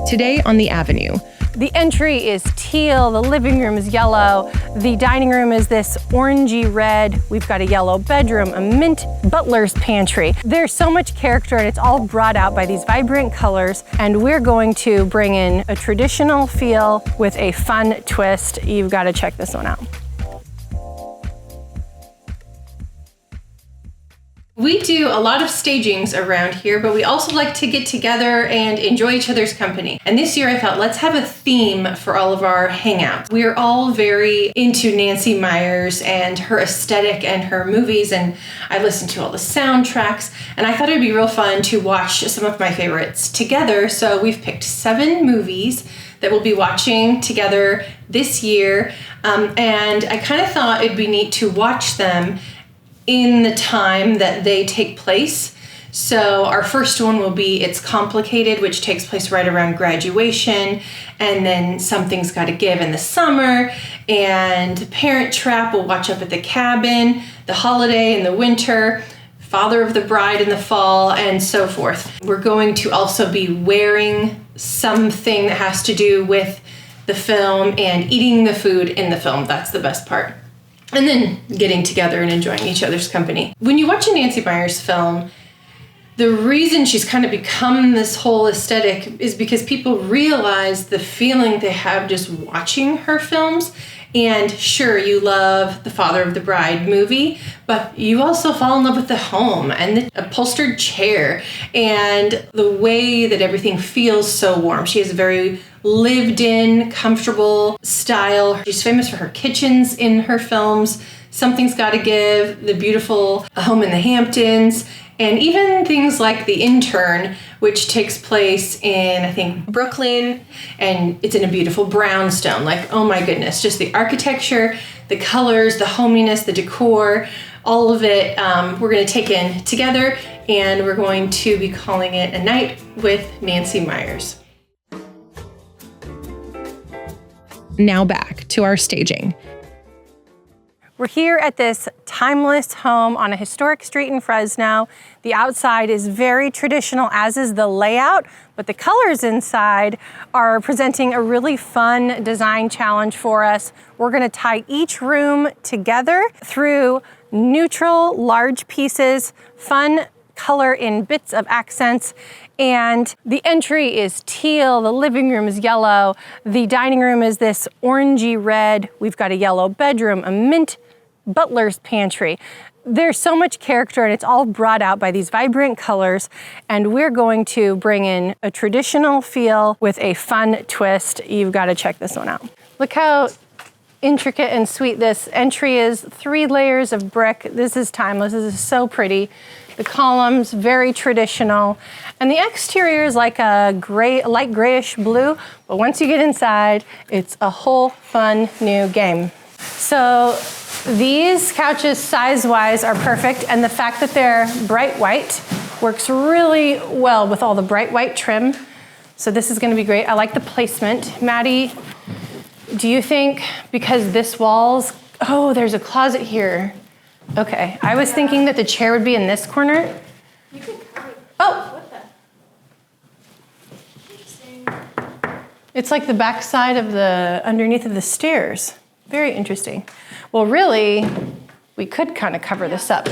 Today on The Avenue. The entry is teal, the living room is yellow, the dining room is this orangey red. We've got a yellow bedroom, a mint butler's pantry. There's so much character and it's all brought out by these vibrant colors, and we're going to bring in a traditional feel with a fun twist. You've got to check this one out. We do a lot of stagings around here, but we also like to get together and enjoy each other's company. And this year I thought, let's have a theme for all of our hangouts. We're all very into Nancy Meyers and her aesthetic and her movies, and I listen to all the soundtracks, and I thought it'd be real fun to watch some of my favorites together. So we've picked 7 movies that we'll be watching together this year, and I kind of thought it'd be neat to watch them in the time that they take place. So our first one will be It's Complicated, which takes place right around graduation, and then Something's Gotta Give in the summer, and Parent Trap we'll watch up at the cabin, The Holiday in the winter, Father of the Bride in the fall, and so forth. We're going to also be wearing something that has to do with the film and eating the food in the film. That's the best part. And then getting together and enjoying each other's company. When you watch a Nancy Meyers film, the reason she's kind of become this whole aesthetic is because people realize the feeling they have just watching her films. And sure, you love the Father of the Bride movie, but you also fall in love with the home and the upholstered chair and the way that everything feels so warm. She has a very lived in, comfortable style. She's famous for her kitchens in her films. Something's Gotta Give, the beautiful Home in the Hamptons, and even things like The Intern, which takes place in, I think, Brooklyn, and it's in a beautiful brownstone. Like, oh my goodness, just the architecture, the colors, the hominess, the decor, all of it we're going to take in together, and we're going to be calling it A Night with Nancy Meyers. Now back to our staging. We're here at this timeless home on a historic street in Fresno. The outside is very traditional, as is the layout, but the colors inside are presenting a really fun design challenge for us. We're gonna tie each room together through neutral, large pieces, fun color in bits of accents, and the entry is teal, the living room is yellow, the dining room is this orangey red, we've got a yellow bedroom, a mint butler's pantry. There's so much character and it's all brought out by these vibrant colors, and we're going to bring in a traditional feel with a fun twist. You've got to check this one out. Look how intricate and sweet this entry is. 3 layers of brick. This is timeless. This is so pretty. The columns, very traditional. And the exterior is like a gray, light grayish blue, but once you get inside, it's a whole fun new game. So these couches size-wise are perfect, and the fact that they're bright white works really well with all the bright white trim. So this is gonna be great. I like the placement. Maddie, do you think because this wall's, oh, there's a closet here. Okay, I was thinking that the chair would be in this corner. You can cover it. Oh! What the? Interesting. It's like the back side of the, underneath of the stairs. Very interesting. Well, really, we could kind of cover this up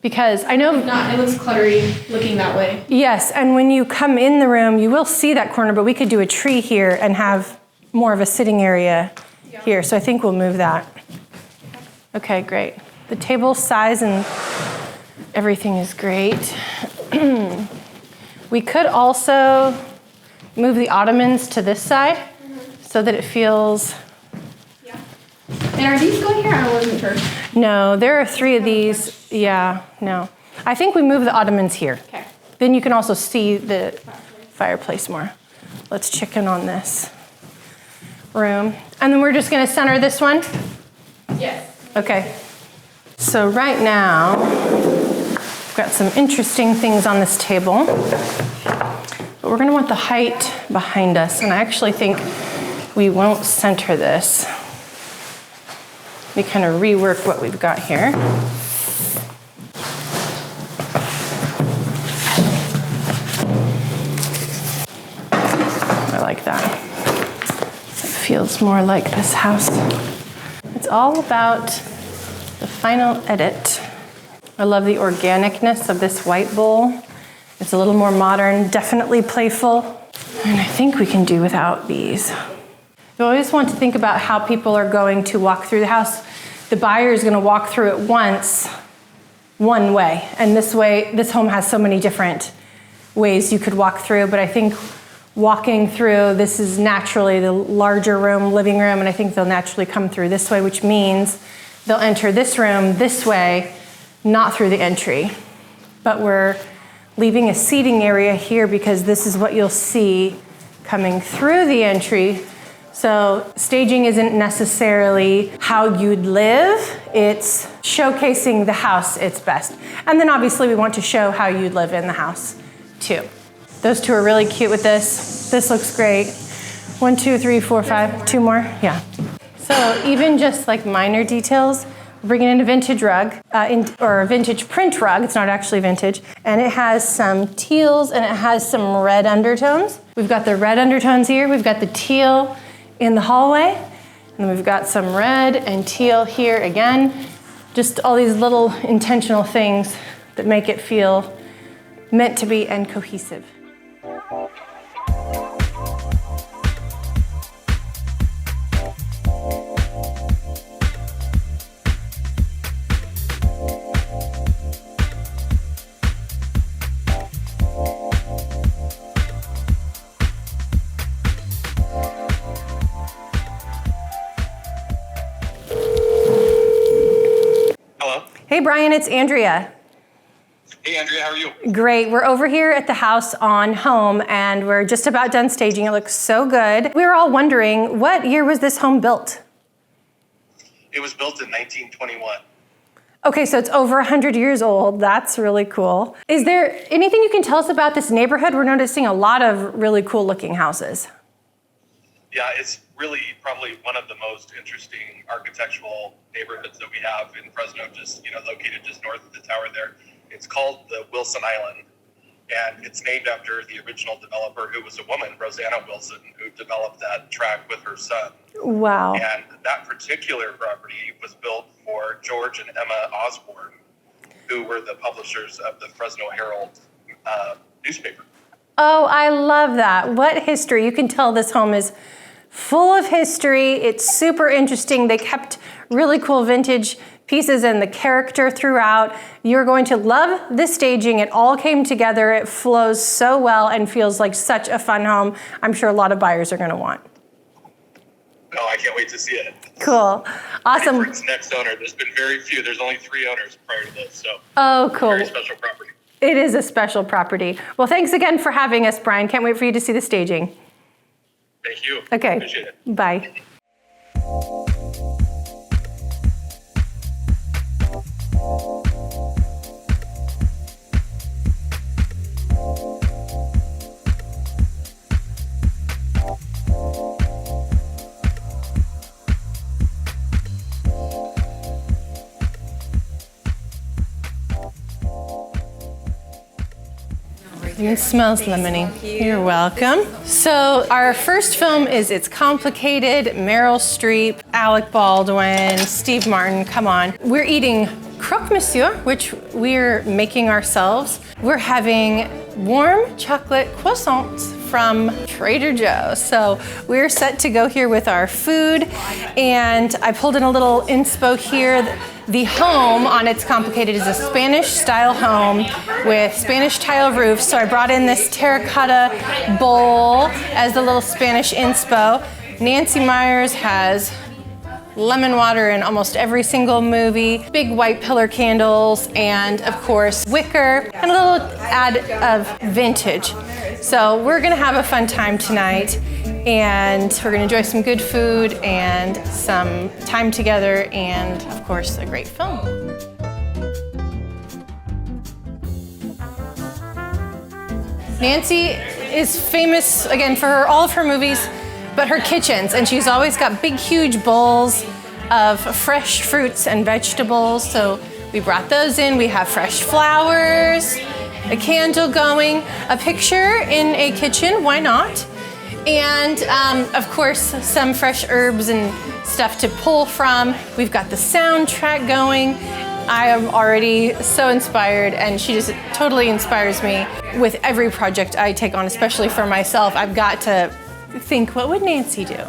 because I know— If not, it looks cluttery looking that way. Yes, and when you come in the room, you will see that corner, but we could do a tree here and have more of a sitting area here. So I think we'll move that. Okay, great. The table size and everything is great. We could also move the ottomans to this side so that it feels— And are these going here? I wasn't sure. No, there are 3 of these. Yeah, no. I think we move the ottomans here. Okay. Then you can also see the fireplace more. Let's check in on this room. And then we're just gonna center this one? Yes. Okay. So right now, we've got some interesting things on this table, but we're gonna want the height behind us, and I actually think we won't center this. We kind of rework what we've got here. I like that. It feels more like this house. It's all about the final edit. I love the organicness of this white bowl. It's a little more modern, definitely playful. And I think we can do without these. You always want to think about how people are going to walk through the house. The buyer is going to walk through it once, one way. And this way, this home has so many different ways you could walk through, but I think walking through, this is naturally the larger room, living room, and I think they'll naturally come through this way, which means they'll enter this room this way, not through the entry. But we're leaving a seating area here because this is what you'll see coming through the entry. So staging isn't necessarily how you'd live, it's showcasing the house its best. And then obviously we want to show how you'd live in the house too. Those two are really cute with this. This looks great. 1, 2, 3, 4, 5, 2 more, yeah. So even just like minor details, we're bringing in a vintage rug, or a vintage print rug. It's not actually vintage. And it has some teals and it has some red undertones. We've got the red undertones here. We've got the teal in the hallway. And then we've got some red and teal here again. Just all these little intentional things that make it feel meant to be and cohesive. Hey Brian, it's Andrea. Hey Andrea, how are you? Great, we're over here at the house on home and we're just about done staging. It looks so good. We were all wondering, what year was this home built? It was built in 1921. Okay, so it's over 100 years old. That's really cool. Is there anything you can tell us about this neighborhood? We're noticing a lot of really cool looking houses. Yeah, it's really probably one of the most interesting architectural neighborhoods that we have in Fresno, just, located just north of the tower there. It's called the Wilson Island, and it's named after the original developer, who was a woman, Rosanna Wilson, who developed that tract with her son. Wow. And that particular property was built for George and Emma Osborne, who were the publishers of the Fresno Herald newspaper. Oh, I love that. What history. You can tell this home is full of history. It's super interesting. They kept really cool vintage pieces and the character throughout. You're going to love this staging. It all came together. It flows so well and feels like such a fun home. I'm sure a lot of buyers are going to want. Oh, I can't wait to see it. Cool. Awesome. For its next owner. There's been very few. There's only 3 owners prior to this, so. Oh, cool. Very special property. It is a special property. Well, thanks again for having us, Brian. Can't wait for you to see the staging. Thank you. Okay. Appreciate it. Bye. It smells lemony. You're welcome. So our first film is It's Complicated. Meryl Streep, Alec Baldwin, Steve Martin, come on. We're eating croque monsieur, which we're making ourselves. We're having warm chocolate croissants from Trader Joe's. So we're set to go here with our food. And I pulled in a little inspo here. The home on It's Complicated is a Spanish-style home with Spanish tile roofs. So I brought in this terracotta bowl as a little Spanish inspo. Nancy Meyers has lemon water in almost every single movie, big white pillar candles, and of course wicker, and a little add of vintage. So we're gonna have a fun time tonight, and we're gonna enjoy some good food and some time together, and of course a great film. Nancy is famous, again, for all of her movies, but her kitchens, and she's always got big, huge bowls of fresh fruits and vegetables. So we brought those in. We have fresh flowers, a candle going, a picture in a kitchen, why not? And of course, some fresh herbs and stuff to pull from. We've got the soundtrack going. I am already so inspired, and she just totally inspires me with every project I take on, especially for myself. I've got to think, what would Nancy do?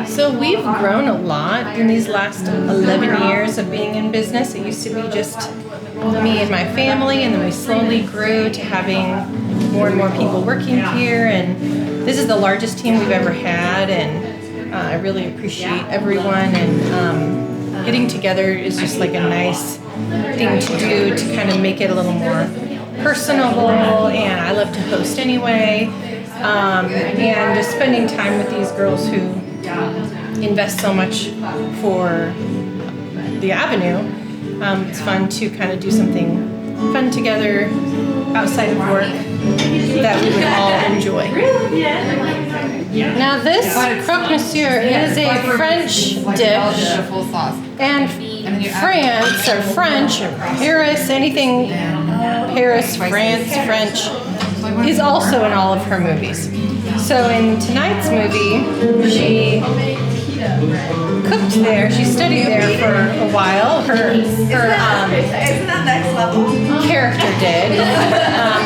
So we've grown a lot in these last 11 years of being in business. It used to be just me and my family, and then we slowly grew to having more and more people working here, and this is the largest team we've ever had, and I really appreciate everyone, and getting together is just like a nice thing to do to kind of make it a little more personable, and I love to host anyway, and just spending time with these girls who invest so much for the Avenue. It's fun to kind of do something fun together outside of work that we would all enjoy. Now this croque monsieur is a French dish, and France or French or Paris, anything Paris, France, French, is also in all of her movies. So in tonight's movie, she cooked there. She studied there for a while. Her Isn't that next level? character did.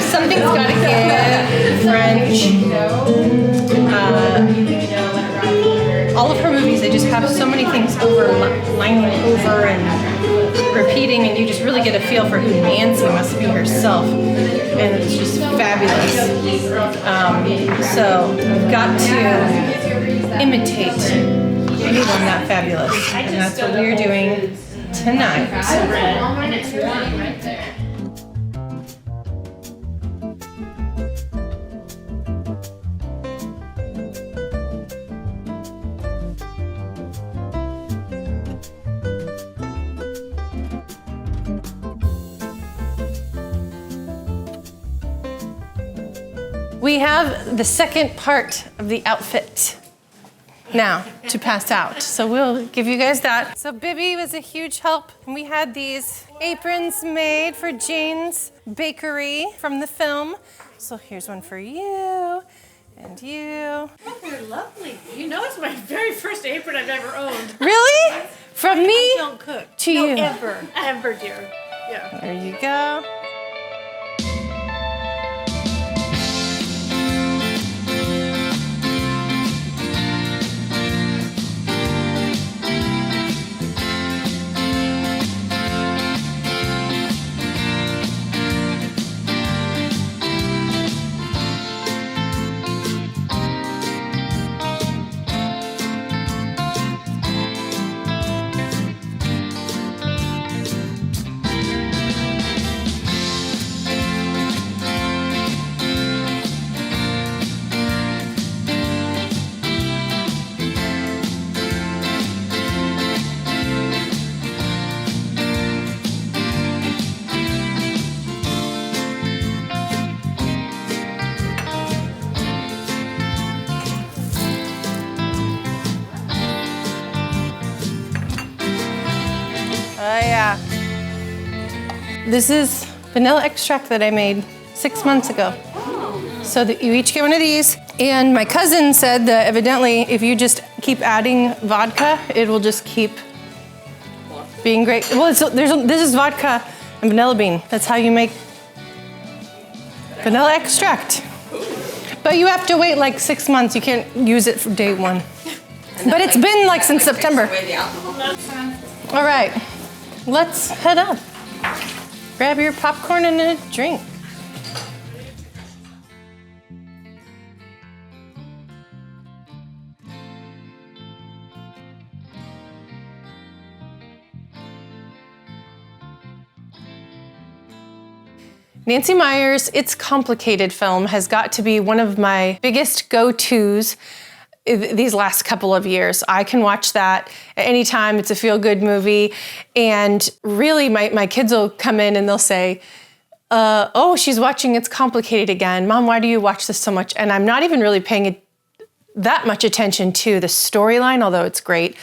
Something's Gotta Give, French. All of her movies, they just have so many things lining over and repeating, and you just really get a feel for who Nancy must be herself. And it's just fabulous. So we've got to imitate anyone that fabulous, and that's what we're doing tonight. We have the second part of the outfit now to pass out. So we'll give you guys that. So Bibby was a huge help. And we had these aprons made for Jane's Bakery from the film. So here's one for you and you. They're lovely. You know, it's my very first apron I've ever owned. Really? From me I don't cook. to you. Ever, dear. Yeah. There you go. Oh yeah. This is vanilla extract that I made 6 months ago. So that you each get one of these. And my cousin said that evidently if you just keep adding vodka, it will just keep being great. Well, this is vodka and vanilla bean. That's how you make vanilla extract. But you have to wait like 6 months. You can't use it from day one. But it's been like since September. All right, let's head up. Grab your popcorn and a drink. Nancy Meyers' It's Complicated film has got to be one of my biggest go-tos these last couple of years. I can watch that at any time. It's a feel-good movie. And really, my kids will come in and they'll say, oh, she's watching It's Complicated again. Mom, why do you watch this so much? And I'm not even really paying that much attention to the storyline, although it's great.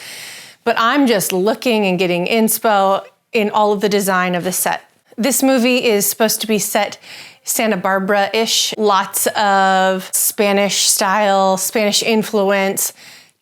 But I'm just looking and getting inspo in all of the design of the set. This movie is supposed to be set Santa Barbara-ish. Lots of Spanish style, Spanish influence,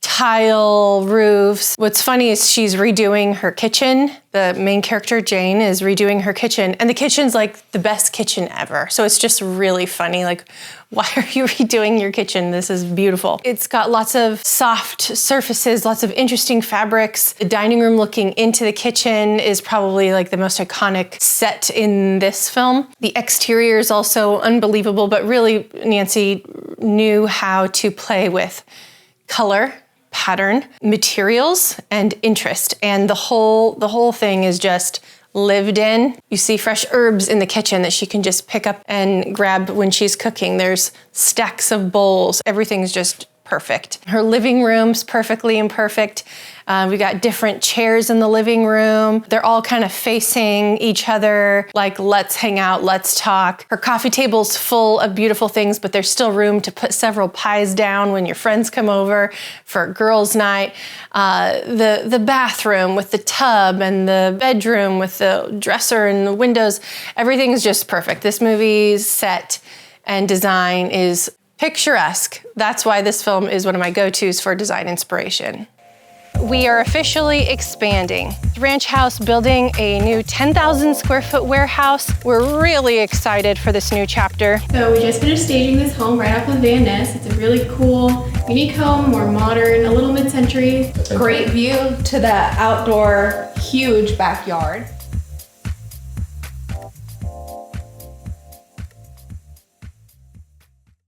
tile roofs. What's funny is she's redoing her kitchen. The main character, Jane, is redoing her kitchen, and the kitchen's like the best kitchen ever. So it's just really funny. Like, why are you redoing your kitchen? This is beautiful. It's got lots of soft surfaces, lots of interesting fabrics. The dining room looking into the kitchen is probably like the most iconic set in this film. The exterior is also unbelievable, but really Nancy knew how to play with color, pattern, materials, and interest. And the whole thing is just lived in. You see fresh herbs in the kitchen that she can just pick up and grab when she's cooking. There's stacks of bowls. Everything's just perfect. Her living room's perfectly imperfect. We got different chairs in the living room. They're all kind of facing each other, like, let's hang out, let's talk. Her coffee table's full of beautiful things, but there's still room to put several pies down when your friends come over for a girls' night. The bathroom with the tub and the bedroom with the dresser and the windows, everything's just perfect. This movie's set and design is picturesque. That's why this film is one of my go-tos for design inspiration. We are officially expanding. Ranch House building a new 10,000 square foot warehouse. We're really excited for this new chapter. So we just finished staging this home right off of Van Ness. It's a really cool, unique home, more modern, a little mid-century. Great view to the outdoor, huge backyard.